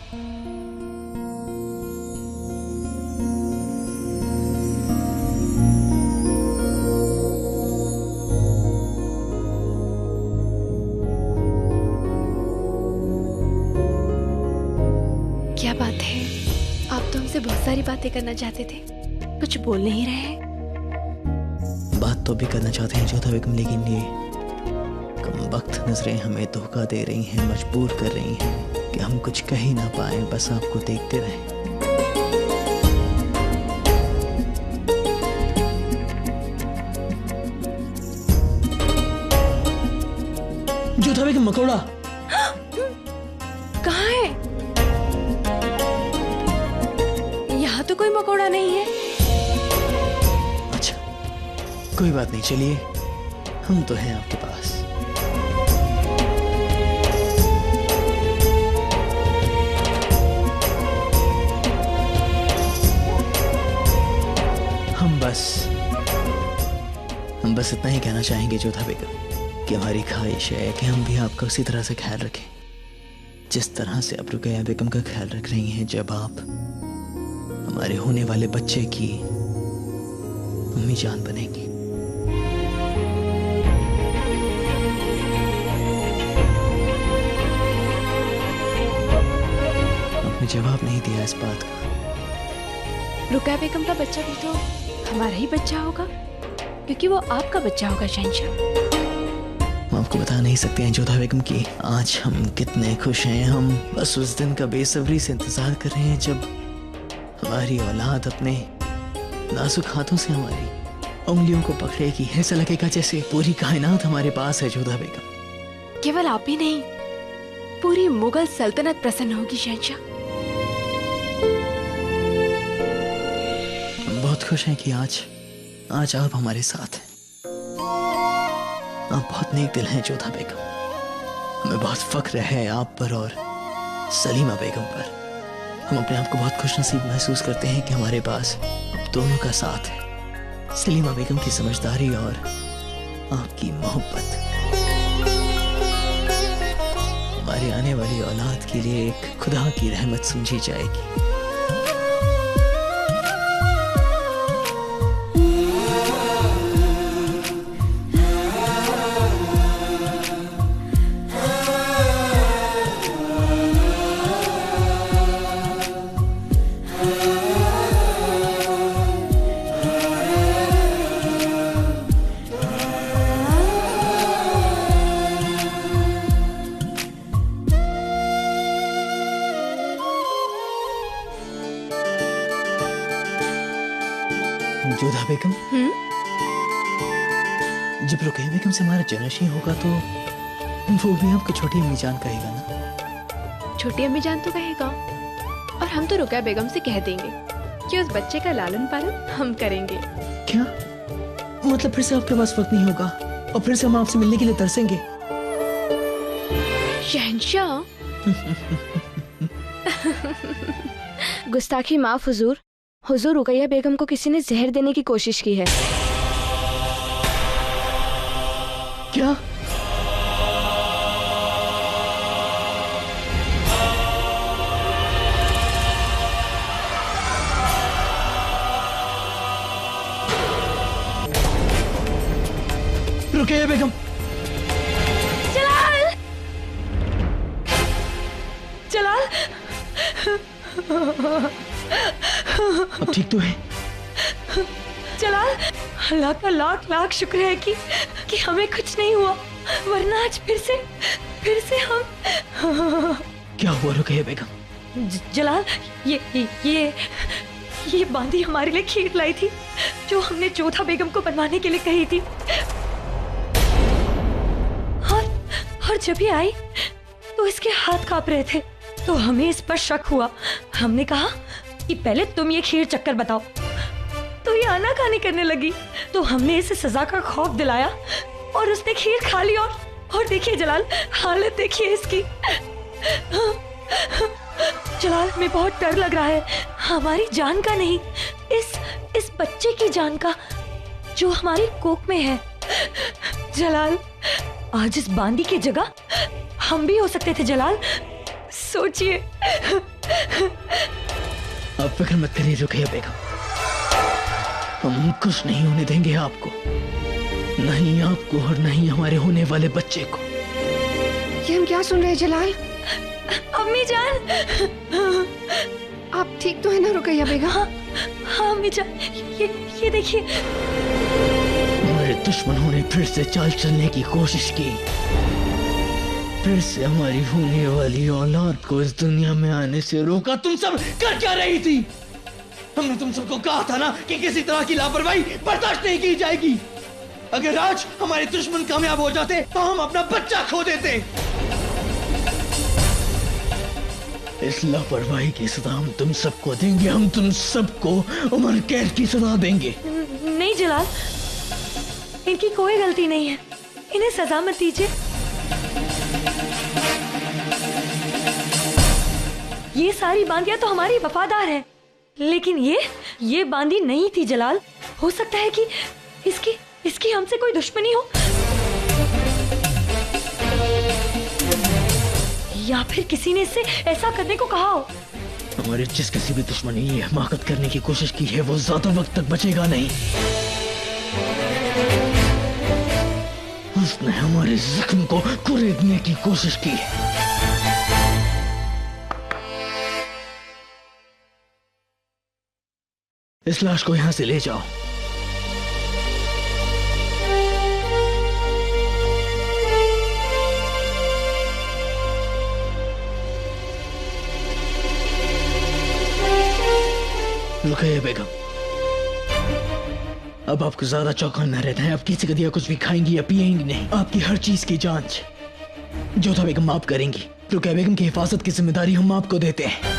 क्या बात है, आप तो हमसे बहुत सारी बातें करना चाहते थे, कुछ बोल नहीं रहे हैं। बात तो भी करना चाहते हैं जोधा बेगम, लेकिन ये कमबख्त नजरें हमें धोखा दे रही हैं, मजबूर कर रही हैं कि हम कुछ कह ही ना पाए, बस आपको देखते रहें। जोधा बेगम, मकोड़ा कहाँ है? यहाँ तो कोई मकोड़ा नहीं है। अच्छा, कोई बात नहीं, चलिए हम तो हैं आपके पास। हम बस इतना ही कहना चाहेंगे जोधा बेगम कि हमारी ख्वाहिश है कि हम भी आपका उसी तरह से ख्याल रखें जिस तरह से आप रुकैया बेगम का ख्याल रख रही हैं जब आप हमारे होने वाले बच्चे की अम्मी जान बनेंगी। आपने जवाब नहीं दिया इस बात का। रुकैया बेगम का बच्चा भी तो हमारा ही बच्चा होगा, क्योंकि वो आपका बच्चा होगा शहंशाह। हम आपको बता नहीं सकते हैं जोधा बेगम कि आज हम कितने खुश हैं। हम बस उस दिन का बेसब्री से इंतजार कर रहे हैं जब हमारी औलाद अपने नाजुक हाथों से हमारी उंगलियों को पकड़ेगी। ऐसा लगेगा जैसे पूरी कायनात हमारे पास है जोधा बेगम। केवल आप ही नहीं, पूरी मुगल सल्तनत प्रसन्न होगी शहंशाह। हम बहुत खुश हैं कि आज आप हमारे साथ हैं। आप बहुत नेक दिल हैं जोधा बेगम। हमें बहुत फख्र है आप पर और सलीमा बेगम पर। हम अपने आप को बहुत खुशनसीब महसूस करते हैं कि हमारे पास अब दोनों का साथ है, सलीमा बेगम की समझदारी और आपकी मोहब्बत हमारी आने वाली औलाद के लिए एक खुदा की रहमत समझी जाएगी। जोधा बेगम, जब रुकैया बेगम से हमारा जनशी होगा तो वो भी आपको छोटी अम्मी जान कहेगा ना? छोटी अम्मी जान तो कहेगा, और हम तो रुकैया बेगम से कह देंगे कि उस बच्चे का लालन पालन हम करेंगे। क्या मतलब फिर से आपके पास वक्त नहीं होगा और फिर से हम आपसे मिलने के लिए तरसेंगे? शहंशाह गुस्ताखी माफ हुजूर। हुजूर, रुकैया बेगम को किसी ने जहर देने की कोशिश की है। क्या? रुकैया बेगम! जलाल! जलाल! अब ठीक तो है? जलाल, अल्लाह का लाख लाख शुक्र है कि हमें कुछ नहीं हुआ, वरना आज फिर से हम। क्या हुआ रुकैया बेगम? जलाल, ये बांदी हमारे लिए खीर लाई थी जो हमने जोधा बेगम को बनवाने के लिए कही थी। और जब ये आई तो इसके हाथ कांप रहे थे, तो हमें इस पर शक हुआ। हमने कहा कि पहले तुम ये खीर चक्कर बताओ, तो ये आनाकानी करने लगी, तो हमने इसे सजा का खौफ दिलाया और उसने खीर खा ली। और देखिए जलाल, हालत देखिए इसकी। जलाल, हमें बहुत डर लग रहा है, हमारी जान का नहीं, इस बच्चे की जान का जो हमारी कोख में है। जलाल, आज इस बांदी की जगह हम भी हो सकते थे जलाल। सोचिए आप फिक्र मत करिए रुकैया बेगम, हम कुछ नहीं होने देंगे आपको, नहीं आपको और नहीं हमारे होने वाले बच्चे को। ये हम क्या सुन रहे हैं जलाल? अम्मी जान। आप ठीक तो है ना रुकैया बेगम? हाँ अम्मी जान, ये देखिए। हमारे दुश्मनों ने फिर से चाल चलने की कोशिश की, फिर से हमारी होने वाली औलाद को इस दुनिया में आने से रोका। तुम सब कर क्या रही थी? हमने तुम सबको कहा था ना कि किसी तरह की लापरवाही बर्दाश्त नहीं की जाएगी। अगर आज हमारे दुश्मन कामयाब हो जाते तो हम अपना बच्चा खो देते। इस लापरवाही की सजा हम तुम सबको देंगे, हम तुम सबको उम्र कैद की सजा देंगे। नहीं जलाल, इनकी कोई गलती नहीं है, इन्हें सजा मत दीजिए। ये सारी बांदियां तो हमारी वफादार है, लेकिन ये बांदी नहीं थी जलाल। हो सकता है कि इसकी हमसे कोई दुश्मनी हो, या फिर किसी ने इससे ऐसा करने को कहा हो। हमारे जिस किसी भी दुश्मन ने ये हमाकत करने की कोशिश की है वो ज्यादा वक्त तक बचेगा नहीं। उसने हमारे जख्म को कुरेदने की कोशिश की है। इस लाश को यहां से ले जाओ। रुकैया बेगम, अब आपको ज्यादा चौकन्ना रहना है। आप किसी का दिया कुछ भी खाएंगी या पिएंगी नहीं। आपकी हर चीज की जांच जोधा बेगम आप करेंगी। रुकैया बेगम की हिफाजत की जिम्मेदारी हम आपको देते हैं।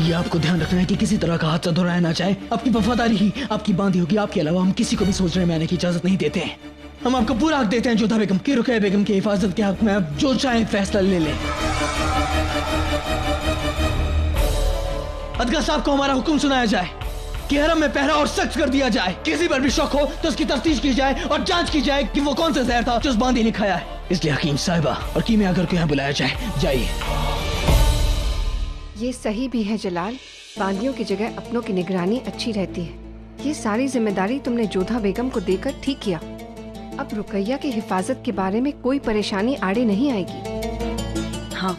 ये आपको ध्यान रखना है कि किसी तरह का हादसा दोहराया ना चाहे। आपकी वफादारी ही आपकी बांधी होगी, आपके अलावा हम किसी को भी सोचने में आने की इजाजत नहीं देते हैं। हम आपको पूरा हक देते हैं जोधा बेगम कि रुकैया बेगम की हिफाजत के हक में आप जो चाहें फैसला ले लें। अदगा साहब को हमारा हुक्म सुनाया जाए कि हरम में पहरा और सख्त कर दिया जाए। किसी पर भी शक हो तो उसकी तफ्तीश की जाए और जांच की जाए कि वो कौन सा जहर था जो उस बांदी ने खाया है। इसलिए हकीम साहिबा और कीमिया अगर को यहाँ बुलाया जाए। जाइए। ये सही भी है जलाल, बांदियों की जगह अपनों की निगरानी अच्छी रहती है। ये सारी जिम्मेदारी तुमने जोधा बेगम को देकर ठीक किया। अब रुकैया की हिफाजत के बारे में कोई परेशानी आड़े नहीं आएगी। हाँ,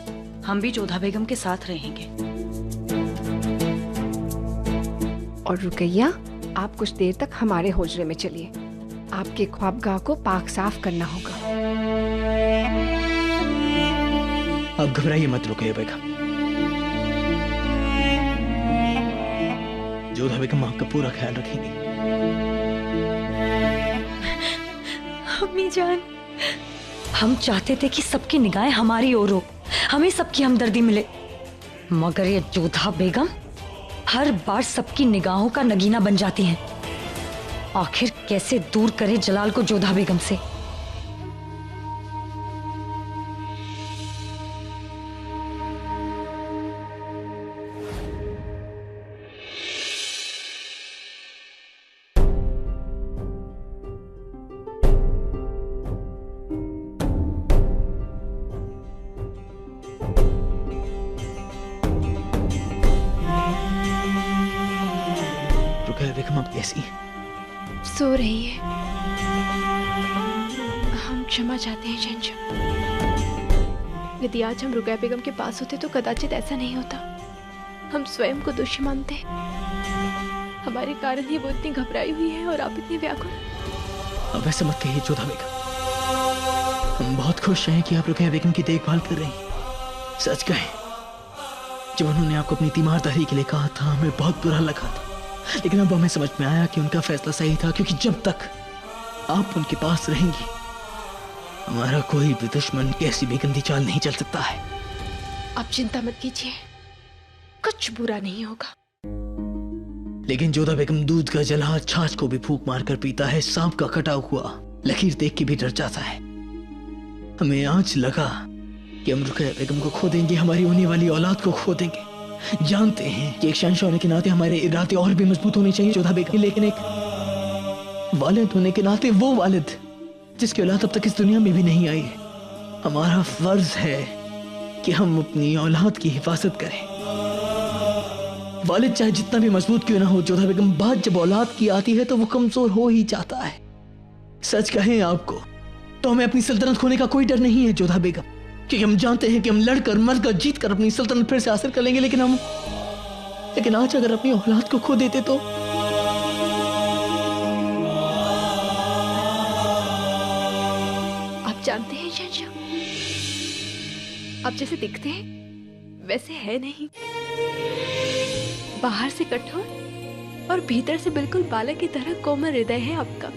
हम भी जोधा बेगम के साथ रहेंगे। और रुकैया, आप कुछ देर तक हमारे होजरे में चलिए। आपके ख्वाबगाह को पाक साफ करना होगा। अब घबराइए मत रुकैया बेगम। जोधा बेगम आपका पूरा ख्याल रखेंगी। अम्मी जान, हम चाहते थे कि सबकी निगाहें हमारी ओर हो, हमें सबकी हमदर्दी मिले, मगर ये जोधा बेगम हर बार सबकी निगाहों का नगीना बन जाती हैं। आखिर कैसे दूर करे जलाल को जोधा बेगम से। बेगम आप कैसी हैं? सो रही है। हम क्षमा चाहते हैं शहंशाह। यदि आज हम रुकैया बेगम के पास होते तो कदाचित ऐसा नहीं होता। हम स्वयं को दोषी मानते हैं। हमारे कारण ही वो इतनी घबराई हुई है और आप इतनी व्याकुल। अब ऐसा मत कहिए जोधा बेगम। हम बहुत खुश हैं कि आप रुकैया बेगम की देखभाल कर रही हैं। सच कहें, जब उन्होंने आपको अपनी तीमारदारी के लिए कहा था हमें बहुत बुरा लगा था, लेकिन अब हमें समझ में आया कि उनका फैसला सही था, क्योंकि जब तक आप उनके पास रहेंगी हमारा कोई भी दुश्मन कैसी भी गंदी चाल नहीं चल सकता है। आप चिंता मत कीजिए, कुछ बुरा नहीं होगा। लेकिन जोधा बेगम दूध का जला छाछ को भी फूंक मारकर पीता है, सांप का कटा हुआ लकीर देख के भी डर जाता है। हमें आज लगा कि हम रुकैया बेगम को खो देंगे, हमारी होने वाली औलाद को खो देंगे। जानते हैं कि एक शहंशाह होने के नाते हमारे इरादे और भी मजबूत होने चाहिए जोधा बेगम, लेकिन एक वालिद होने के नाते वो वालिद जिसकी औलाद अब तक इस दुनिया में भी नहीं आई, हमारा फर्ज है कि हम अपनी औलाद की हिफाजत करें। वालिद चाहे जितना भी मजबूत क्यों ना हो जोधा बेगम, बात जब औलाद की आती है तो वो कमजोर हो ही जाता है। सच कहें आपको तो हमें अपनी सल्तनत खोने का कोई डर नहीं है जोधा बेगम, क्योंकि हम जानते हैं कि हम लड़कर मरकर जीत कर अपनी सल्तनत फिर से हासिल कर लेंगे। लेकिन आज अगर अपनी औलाद को खो देते तो आप जानते हैं शहंशाह, आप जैसे दिखते हैं वैसे है नहीं। बाहर से कठोर और भीतर से बिल्कुल बालक की तरह कोमल हृदय है आपका।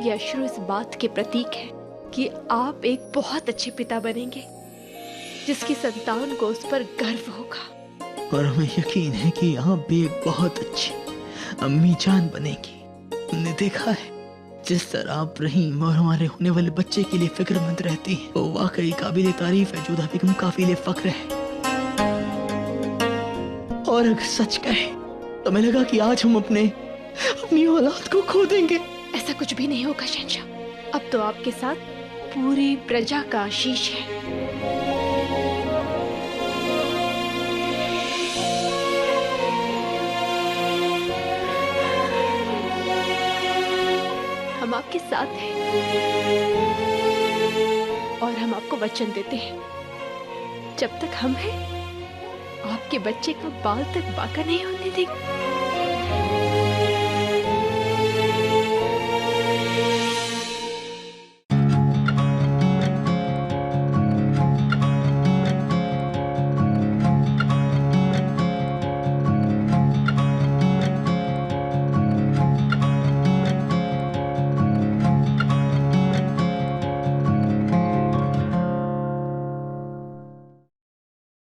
ये अश्रु इस बात के प्रतीक है कि आप एक बहुत अच्छे पिता बनेंगे, जिसकी संतान को उस पर गर्व होगा। और हमें यकीन है कि आप भी एक बहुत अच्छी अम्मी जान बनेगी। हमने देखा है जिस तरह आप रहीम और हमारे होने वाले बच्चे के लिए फिक्रमंद रहती हैं, वो वाकई काबिले तारीफ है जोधा बेगम, काबिले फख्र है। और अगर सच कहे तो मैं लगा कि आज हम अपनी औलाद को खो देंगे। ऐसा कुछ भी नहीं होगा शहंशाह, अब तो आपके साथ पूरी प्रजा का आशीष है। हम आपके साथ हैं और हम आपको वचन देते हैं, जब तक हम हैं आपके बच्चे का बाल तक बांका नहीं होने देंगे।